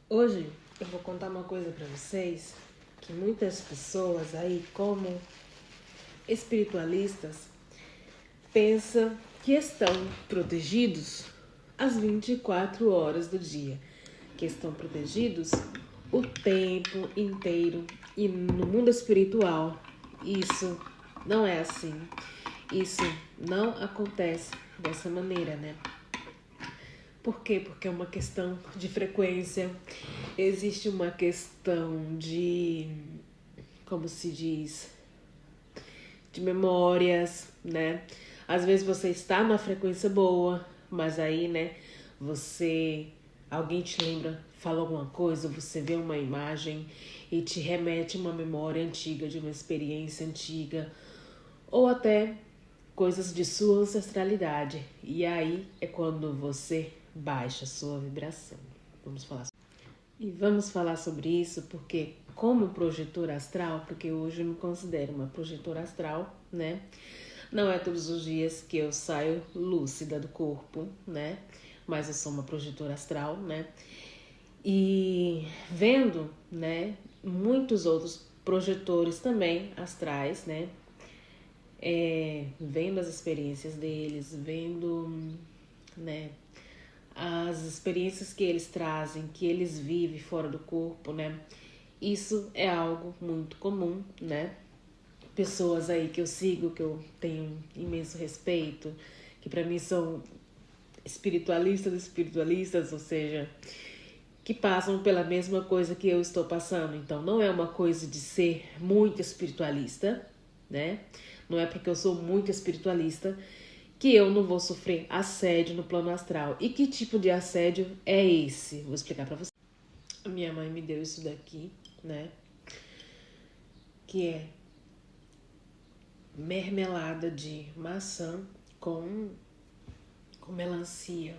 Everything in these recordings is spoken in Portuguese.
Hoje eu vou contar uma coisa para vocês que muitas pessoas aí, como espiritualistas, pensam que estão protegidos às 24 horas do dia, que estão protegidos o tempo inteiro. E no mundo espiritual, isso não é assim. Isso não acontece dessa maneira, né? Por quê? Porque é uma questão de frequência, existe uma questão de, como se diz, de memórias, né? Às vezes você está numa frequência boa, mas aí, né, alguém te lembra, fala alguma coisa, você vê uma imagem e te remete a uma memória antiga, de uma experiência antiga, ou até coisas de sua ancestralidade. E aí é quando você baixa a sua vibração. Vamos falar sobre isso porque, como projetor astral, porque hoje eu me considero uma projetora astral, né? Não é todos os dias que eu saio lúcida do corpo, né? Mas eu sou uma projetora astral, né? E vendo, né, muitos outros projetores também astrais, né? Vendo as experiências deles, vendo, né, as experiências que eles trazem, que eles vivem fora do corpo, né? Isso é algo muito comum, né? Pessoas aí que eu sigo, que eu tenho imenso respeito, que para mim são espiritualistas, ou seja, que passam pela mesma coisa que eu estou passando. Então não é uma coisa de ser muito espiritualista, né? Não é porque eu sou muito espiritualista que eu não vou sofrer assédio no plano astral. E que tipo de assédio é esse? Vou explicar pra você. A minha mãe me deu isso daqui, né? Que é mermelada de maçã com melancia.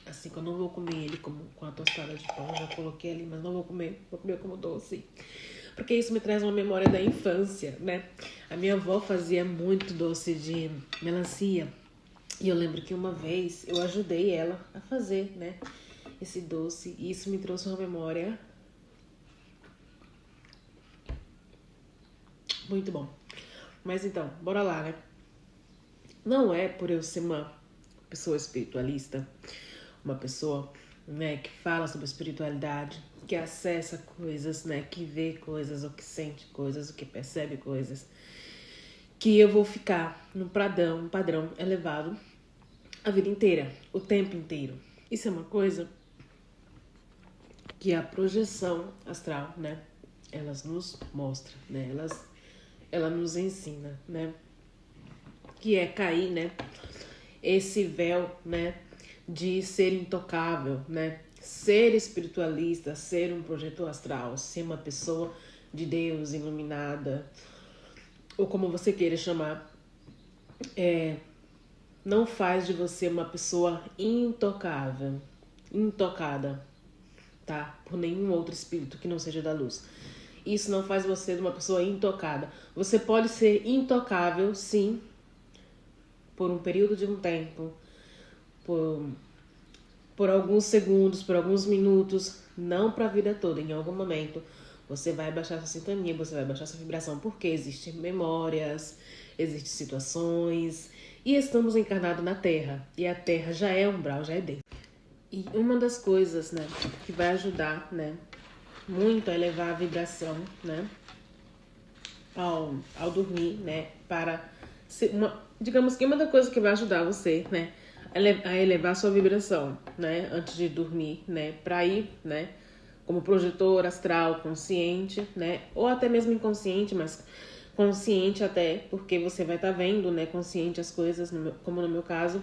Assim que eu não vou comer ele com a tostada de pão, já coloquei ali, mas não vou comer como doce. Porque isso me traz uma memória da infância, né? A minha avó fazia muito doce de melancia. E eu lembro que uma vez eu ajudei ela a fazer, né, esse doce. E isso me trouxe uma memória muito bom. Mas então, bora lá, né? Não é por eu ser uma pessoa espiritualista, uma pessoa, né, que fala sobre espiritualidade, que acessa coisas, né, que vê coisas, ou que sente coisas, ou que percebe coisas, que eu vou ficar num padrão elevado a vida inteira, o tempo inteiro. Isso é uma coisa que a projeção astral, né, elas nos mostra, né, ela nos ensina, né, que é cair, né, esse véu, né, de ser intocável, né, ser espiritualista, ser um projetor astral, ser uma pessoa de Deus iluminada, ou como você queira chamar, não faz de você uma pessoa intocável, intocada, tá? Por nenhum outro espírito que não seja da luz. Isso não faz você de uma pessoa intocada. Você pode ser intocável, sim, por um período de um tempo, por alguns segundos, por alguns minutos, não para a vida toda. Em algum momento você vai baixar sua sintonia, você vai baixar sua vibração, porque existem memórias, existem situações, e estamos encarnados na Terra, e a Terra já é umbral, já é Deus. E uma das coisas, né, que vai ajudar, né, muito a elevar a vibração, né, ao dormir, né, para ser digamos que uma das coisas que vai ajudar você, né, a elevar a sua vibração, né, antes de dormir, né, para ir, né, como projetor astral consciente, né, ou até mesmo inconsciente, mas consciente até, porque você vai estar vendo, né, consciente as coisas, como no meu caso,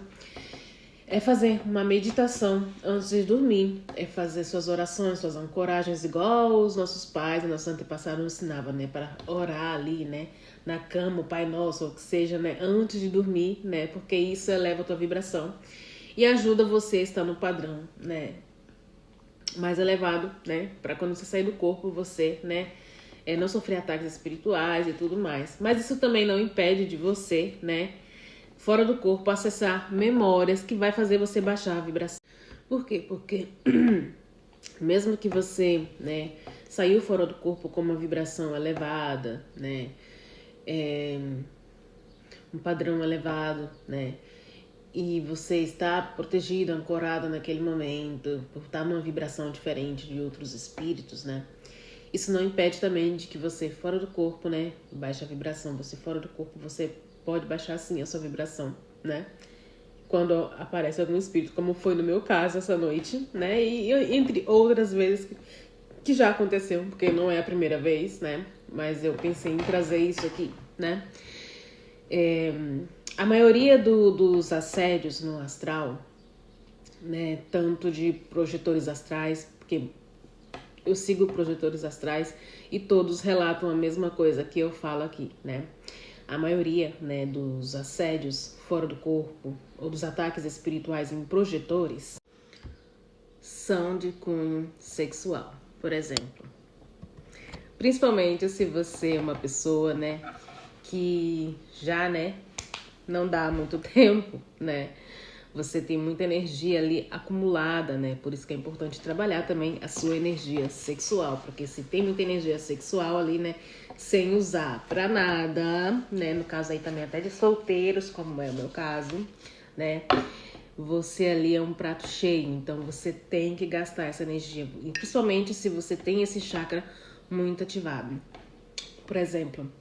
é fazer uma meditação antes de dormir, é fazer suas orações, suas ancoragens, igual os nossos pais, nossos antepassados nos ensinavam, né, para orar ali, né, na cama, o Pai Nosso, ou que seja, né, antes de dormir, né, porque isso eleva a tua vibração e ajuda você a estar no padrão, né, mais elevado, né, para quando você sair do corpo, você, né, não sofrer ataques espirituais e tudo mais. Mas isso também não impede de você, né, fora do corpo, acessar memórias que vai fazer você baixar a vibração. Por quê? Porque Mesmo que você, né, saiu fora do corpo com uma vibração elevada, né, um padrão elevado, né, e você está protegido, ancorado naquele momento, por estar numa vibração diferente de outros espíritos, né, isso não impede também de que você fora do corpo, né, baixe a vibração. Você fora do corpo, você pode baixar sim a sua vibração, né, quando aparece algum espírito, como foi no meu caso essa noite, né, e entre outras vezes que já aconteceu, porque não é a primeira vez, né, mas eu pensei em trazer isso aqui, né. A maioria dos assédios no astral, né, tanto de projetores astrais, porque eu sigo projetores astrais e todos relatam a mesma coisa que eu falo aqui, né? A maioria, né, dos assédios fora do corpo ou dos ataques espirituais em projetores são de cunho sexual, por exemplo. Principalmente se você é uma pessoa, né, que já, né, não dá muito tempo, né? Você tem muita energia ali acumulada, né? Por isso que é importante trabalhar também a sua energia sexual, porque se tem muita energia sexual ali, né, sem usar pra nada, né? No caso aí também até de solteiros, como é o meu caso, né? Você ali é um prato cheio, então você tem que gastar essa energia, e principalmente se você tem esse chakra muito ativado. Por exemplo,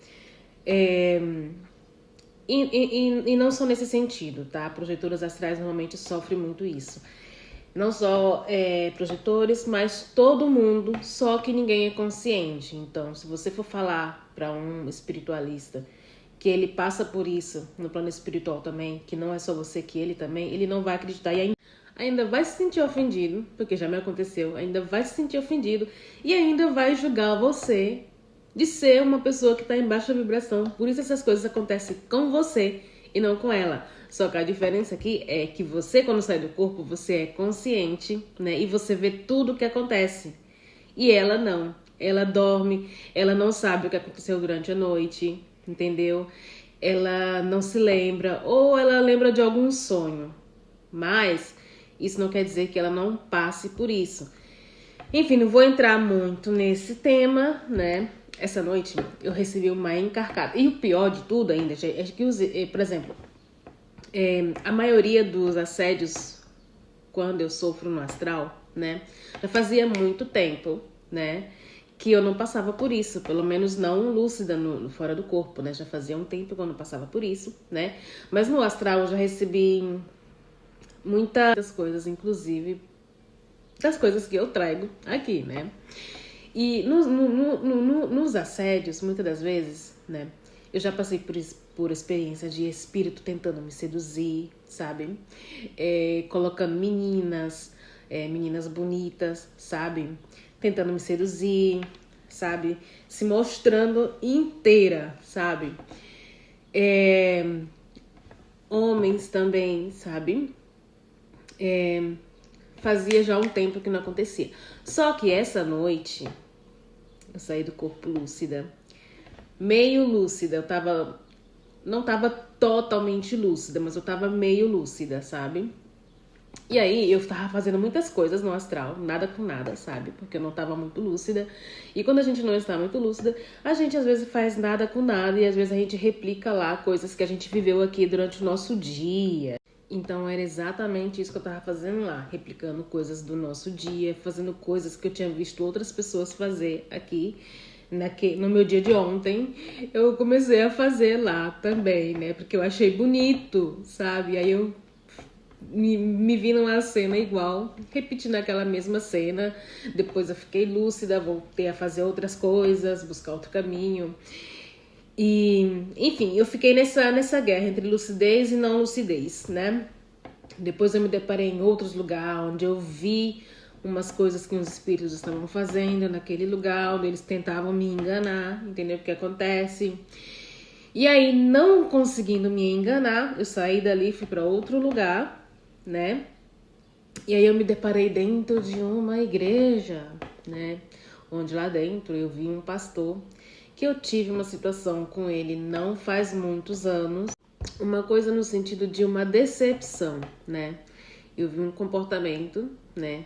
E não só nesse sentido, tá? Projetoras astrais normalmente sofrem muito isso. Não só projetores, mas todo mundo, só que ninguém é consciente. Então, se você for falar para um espiritualista que ele passa por isso no plano espiritual também, que não é só você, que ele também, ele não vai acreditar e ainda vai se sentir ofendido, porque já me aconteceu, ainda vai se sentir ofendido e ainda vai julgar você de ser uma pessoa que está em baixa vibração. Por isso essas coisas acontecem com você e não com ela. Só que a diferença aqui é que você, quando sai do corpo, você é consciente, né? E você vê tudo o que acontece. E ela não. Ela dorme, ela não sabe o que aconteceu durante a noite, entendeu? Ela não se lembra, ou ela lembra de algum sonho. Mas isso não quer dizer que ela não passe por isso. Enfim, não vou entrar muito nesse tema, né? Essa noite eu recebi uma encarcada. E o pior de tudo ainda é que, por exemplo, a maioria dos assédios, quando eu sofro no astral, né? Já fazia muito tempo, né? Que eu não passava por isso. Pelo menos não lúcida fora do corpo, né? Já fazia um tempo que eu não passava por isso, né? Mas no astral eu já recebi muitas coisas, inclusive das coisas que eu trago aqui, né? E nos assédios, muitas das vezes, né? Eu já passei por experiência de espírito tentando me seduzir, sabe? Colocando meninas bonitas, sabe? Tentando me seduzir, sabe? Se mostrando inteira, sabe? Homens também, sabe? Fazia já um tempo que não acontecia. Só que essa noite eu saí do corpo lúcida, meio lúcida. Não tava totalmente lúcida, mas eu tava meio lúcida, sabe? E aí eu tava fazendo muitas coisas no astral, nada com nada, sabe? Porque eu não tava muito lúcida. E quando a gente não está muito lúcida, a gente às vezes faz nada com nada e às vezes a gente replica lá coisas que a gente viveu aqui durante o nosso dia. Então era exatamente isso que eu tava fazendo lá, replicando coisas do nosso dia, fazendo coisas que eu tinha visto outras pessoas fazer aqui no meu dia de ontem. Eu comecei a fazer lá também, né? Porque eu achei bonito, sabe? Aí eu me vi numa cena igual, repetindo aquela mesma cena. Depois eu fiquei lúcida, voltei a fazer outras coisas, buscar outro caminho. E, enfim, eu fiquei nessa guerra entre lucidez e não lucidez, né? Depois eu me deparei em outros lugares onde eu vi umas coisas que os espíritos estavam fazendo naquele lugar, onde eles tentavam me enganar, entendeu? O que acontece? E aí, não conseguindo me enganar, eu saí dali, fui para outro lugar, né? E aí eu me deparei dentro de uma igreja, né? Onde lá dentro eu vi um pastor que eu tive uma situação com ele não faz muitos anos, uma coisa no sentido de uma decepção, né? Eu vi um comportamento, né,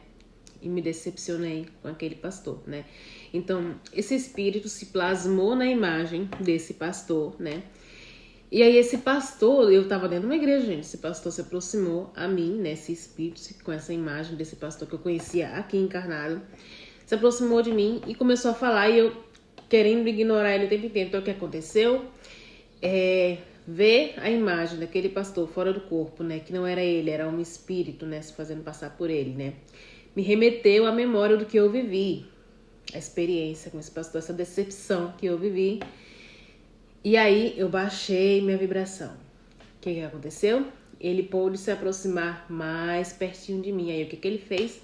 e me decepcionei com aquele pastor, né? Então, esse espírito se plasmou na imagem desse pastor, né? E aí esse pastor, eu tava dentro de uma igreja, gente, esse pastor se aproximou a mim, né? Esse espírito, com essa imagem desse pastor que eu conhecia aqui encarnado, se aproximou de mim e começou a falar, e eu querendo ignorar ele o tempo inteiro. Então, o que aconteceu? Ver a imagem daquele pastor fora do corpo, né? Que não era ele, era um espírito, né? Se fazendo passar por ele, né? Me remeteu à memória do que eu vivi, a experiência com esse pastor, essa decepção que eu vivi. E aí eu baixei minha vibração. O que aconteceu? Ele pôde se aproximar mais pertinho de mim. Aí o que ele fez?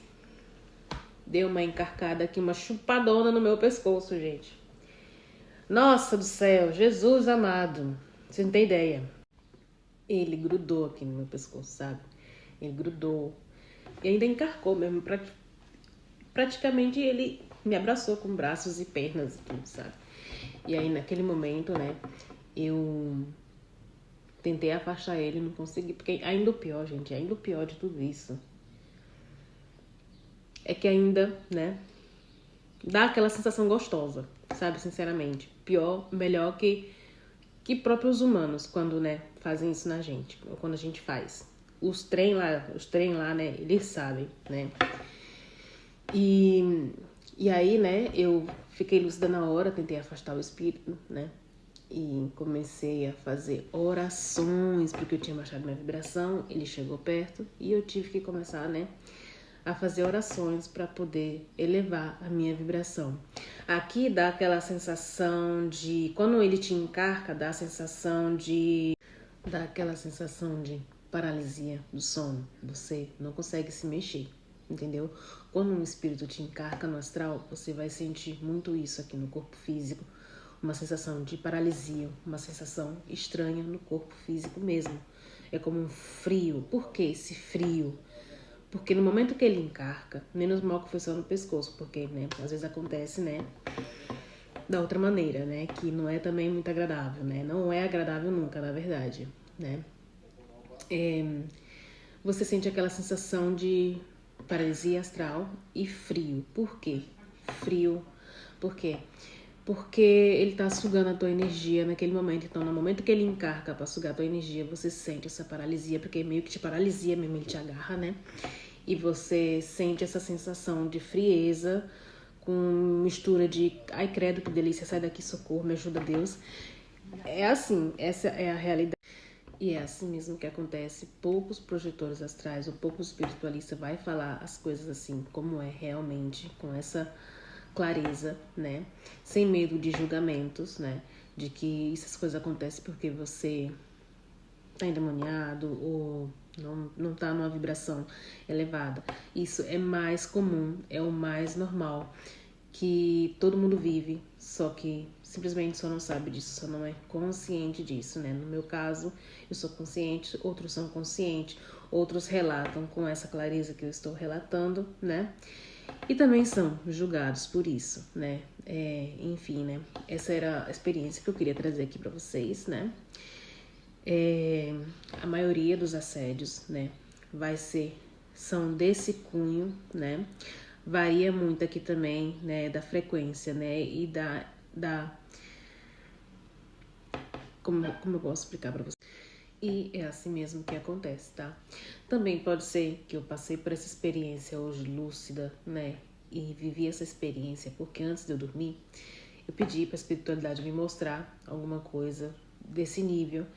Deu uma encarcada aqui, uma chupadona no meu pescoço, gente. Nossa do céu, Jesus amado. Você não tem ideia. Ele grudou aqui no meu pescoço, sabe? Ele grudou. E ainda encarcou mesmo. Praticamente ele me abraçou com braços e pernas e tudo, sabe? E aí naquele momento, né, eu tentei afastar ele, não consegui. Porque ainda o pior, gente, ainda o pior de tudo isso é que ainda, né, dá aquela sensação gostosa, sabe, sinceramente. Pior, melhor que próprios humanos quando, né, fazem isso na gente, ou quando a gente faz. Os trem lá, né, eles sabem, né. E aí, né, eu fiquei lúcida na hora, tentei afastar o espírito, né, e comecei a fazer orações, porque eu tinha baixado minha vibração, ele chegou perto e eu tive que começar, né, a fazer orações para poder elevar a minha vibração. Aqui dá aquela sensação de, quando ele te encarca, dá aquela sensação de paralisia do sono. Você não consegue se mexer, entendeu? Quando um espírito te encarca no astral, você vai sentir muito isso aqui no corpo físico, uma sensação de paralisia, uma sensação estranha no corpo físico mesmo. É como um frio. Por que esse frio? Porque no momento que ele encarca, menos mal que foi só no pescoço, porque, né, às vezes acontece, né, da outra maneira, né, que não é também muito agradável, né, não é agradável nunca, na verdade, né. Você sente aquela sensação de paralisia astral e frio. Por quê? Frio. Por quê? Porque ele tá sugando a tua energia naquele momento. Então, no momento que ele encarca pra sugar a tua energia, você sente essa paralisia, porque meio que te paralisia mesmo, ele te agarra, né? E você sente essa sensação de frieza com mistura de ai credo, que delícia, sai daqui, socorro, me ajuda Deus. É assim, essa é a realidade. E é assim mesmo que acontece. Poucos projetores astrais ou poucos espiritualistas vai falar as coisas assim, como é realmente, com essa clareza, né? Sem medo de julgamentos, né? De que essas coisas acontecem porque você tá endemoniado ou não tá numa vibração elevada. Isso é mais comum, é o mais normal, que todo mundo vive, só que simplesmente só não sabe disso, só não é consciente disso, né? No meu caso, eu sou consciente, outros são conscientes, outros relatam com essa clareza que eu estou relatando, né? E também são julgados por isso, né? Enfim, né? Essa era a experiência que eu queria trazer aqui para vocês, né? A maioria dos assédios, né? São desse cunho, né? Varia muito aqui também, né? Da frequência, né? E como eu posso explicar para vocês? E é assim mesmo que acontece, tá? Também pode ser que eu passei por essa experiência hoje lúcida, né? E vivi essa experiência porque antes de eu dormir, eu pedi para a espiritualidade me mostrar alguma coisa desse nível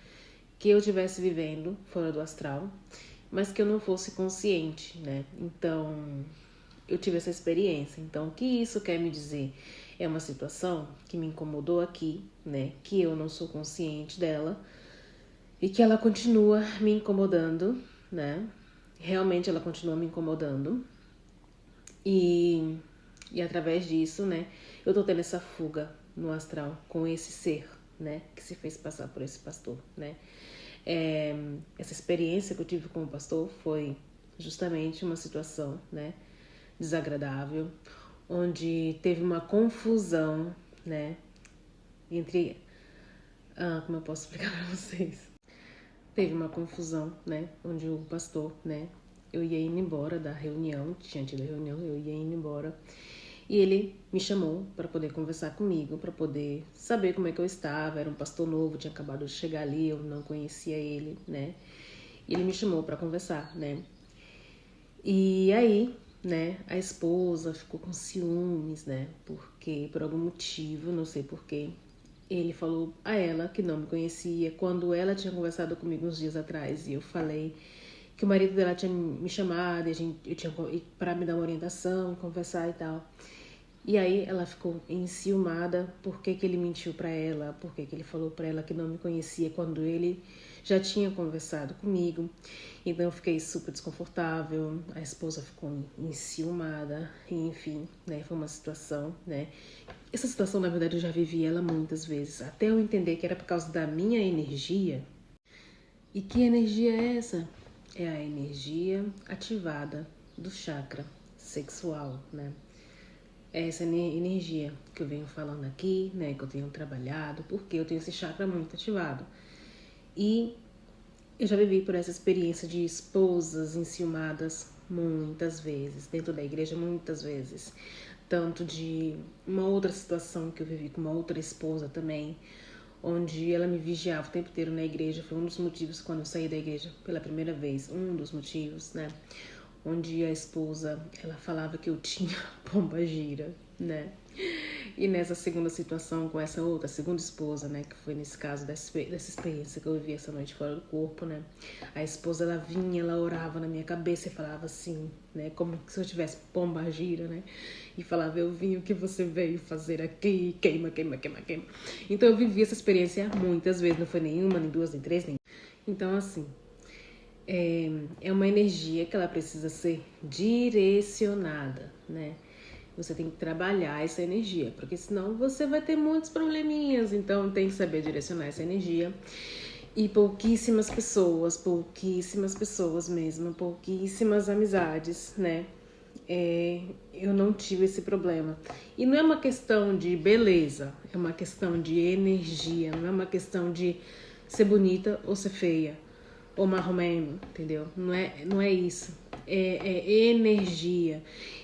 que eu estivesse vivendo fora do astral, mas que eu não fosse consciente, né? Então, eu tive essa experiência. Então, o que isso quer me dizer? É uma situação que me incomodou aqui, né? Que eu não sou consciente dela, e que ela continua me incomodando, né? Realmente ela continua me incomodando. E através disso, né? Eu tô tendo essa fuga no astral com esse ser, né? Que se fez passar por esse pastor, né? Essa experiência que eu tive com o pastor foi justamente uma situação, né? Desagradável, onde teve uma confusão, né? Entre... como eu posso explicar pra vocês? Teve uma confusão, né? Onde o pastor, né? eu ia indo embora da reunião, tinha tido a reunião, eu ia indo embora. E ele me chamou para poder conversar comigo, para poder saber como é que eu estava. Era um pastor novo, tinha acabado de chegar ali, eu não conhecia ele, né? E ele me chamou para conversar, né? E aí, né, a esposa ficou com ciúmes, né? Porque, por algum motivo, não sei porquê, ele falou a ela que não me conhecia quando ela tinha conversado comigo uns dias atrás. E eu falei que o marido dela tinha me chamado e eu tinha para me dar uma orientação, conversar e tal. E aí ela ficou enciumada, por que ele mentiu para ela, por que ele falou para ela que não me conhecia quando ele já tinha conversado comigo. Então eu fiquei super desconfortável, a esposa ficou enciumada, enfim, né, foi uma situação, né. Essa situação, na verdade, eu já vivi ela muitas vezes, até eu entender que era por causa da minha energia. E que energia é essa? É a energia ativada do chakra sexual, né? É essa energia que eu venho falando aqui, né, que eu tenho trabalhado, porque eu tenho esse chakra muito ativado. E eu já vivi por essa experiência de esposas enciumadas muitas vezes, dentro da igreja muitas vezes. Tanto de uma outra situação que eu vivi com uma outra esposa também, onde ela me vigiava o tempo inteiro na igreja. Foi um dos motivos quando eu saí da igreja pela primeira vez, um dos motivos, né? Onde a esposa, ela falava que eu tinha pomba gira, né? E nessa segunda situação com essa outra, segunda esposa, né? Que foi nesse caso dessa experiência que eu vivi essa noite fora do corpo, né? A esposa, ela vinha, ela orava na minha cabeça e falava assim, né? Como se eu tivesse pomba gira, né? E falava, eu vim, o que você veio fazer aqui? Queima, queima, queima, queima. Então eu vivi essa experiência muitas vezes, não foi nenhuma, nem duas, nem três, nem... Então assim, é uma energia que ela precisa ser direcionada, né? Você tem que trabalhar essa energia, porque senão você vai ter muitos probleminhas. Então tem que saber direcionar essa energia. E pouquíssimas pessoas mesmo, pouquíssimas amizades, né? Eu não tive esse problema. E não é uma questão de beleza, é uma questão de energia, não é uma questão de ser bonita ou ser feia, ou marromeno, entendeu? Não é isso. É energia.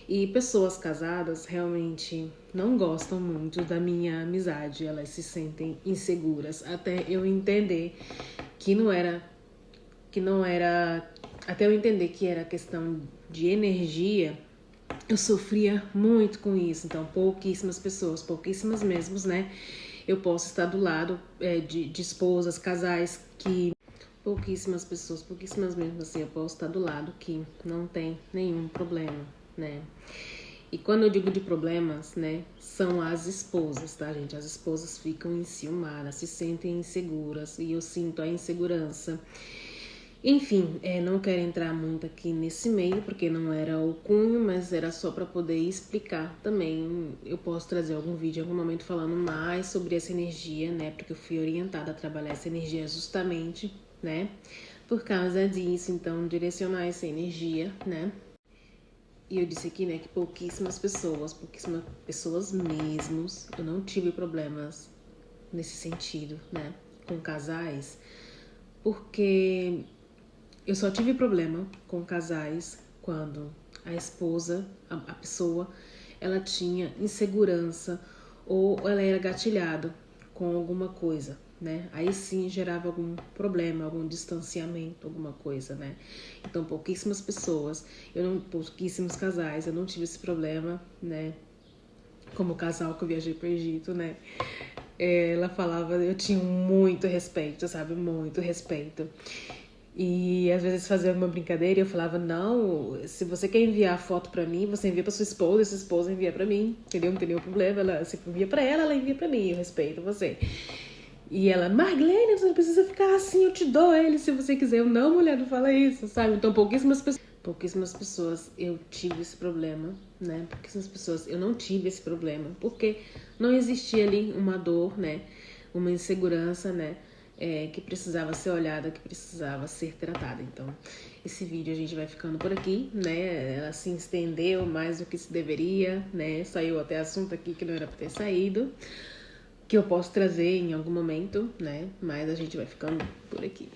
E pessoas casadas realmente não gostam muito da minha amizade, elas se sentem inseguras, até eu entender que não era, até eu entender que era questão de energia. Eu sofria muito com isso. Então pouquíssimas pessoas, pouquíssimas mesmo, né? Eu posso estar do lado de esposas, casais que... Pouquíssimas pessoas, pouquíssimas mesmo assim, eu posso estar do lado que não tem nenhum problema, né? E quando eu digo de problemas, né, são as esposas, tá, gente? As esposas ficam enciumadas, se sentem inseguras e eu sinto a insegurança. Enfim, não quero entrar muito aqui nesse meio, porque não era o cunho, mas era só para poder explicar também. Eu posso trazer algum vídeo em algum momento falando mais sobre essa energia, né? Porque eu fui orientada a trabalhar essa energia justamente, né? Por causa disso, então, direcionar essa energia, né? E eu disse aqui, né, que pouquíssimas pessoas mesmos, eu não tive problemas nesse sentido, né? Com casais, porque... Eu só tive problema com casais quando a esposa, a pessoa, ela tinha insegurança ou ela era gatilhada com alguma coisa, né? Aí sim gerava algum problema, algum distanciamento, alguma coisa, né? Então pouquíssimas pouquíssimos casais, eu não tive esse problema, né? Como o casal que eu viajei para o Egito, né? Ela falava, eu tinha muito respeito, sabe? Muito respeito. E às vezes fazia uma brincadeira e eu falava, não, se você quer enviar foto pra mim, você envia pra sua esposa envia pra mim, entendeu? Não tem nenhum problema, você envia pra ela envia pra mim, eu respeito você. E ela, Marlene, você não precisa ficar assim, eu te dou ele se você quiser. Eu, não, mulher, não fala isso, sabe? Então pouquíssimas pessoas eu tive esse problema, né? Pouquíssimas pessoas eu não tive esse problema, porque não existia ali uma dor, né? Uma insegurança, né? Que precisava ser olhada, que precisava ser tratada. Então, esse vídeo a gente vai ficando por aqui, né? Ela se estendeu mais do que se deveria, né? Saiu até assunto aqui que não era pra ter saído, que eu posso trazer em algum momento, né? Mas a gente vai ficando por aqui.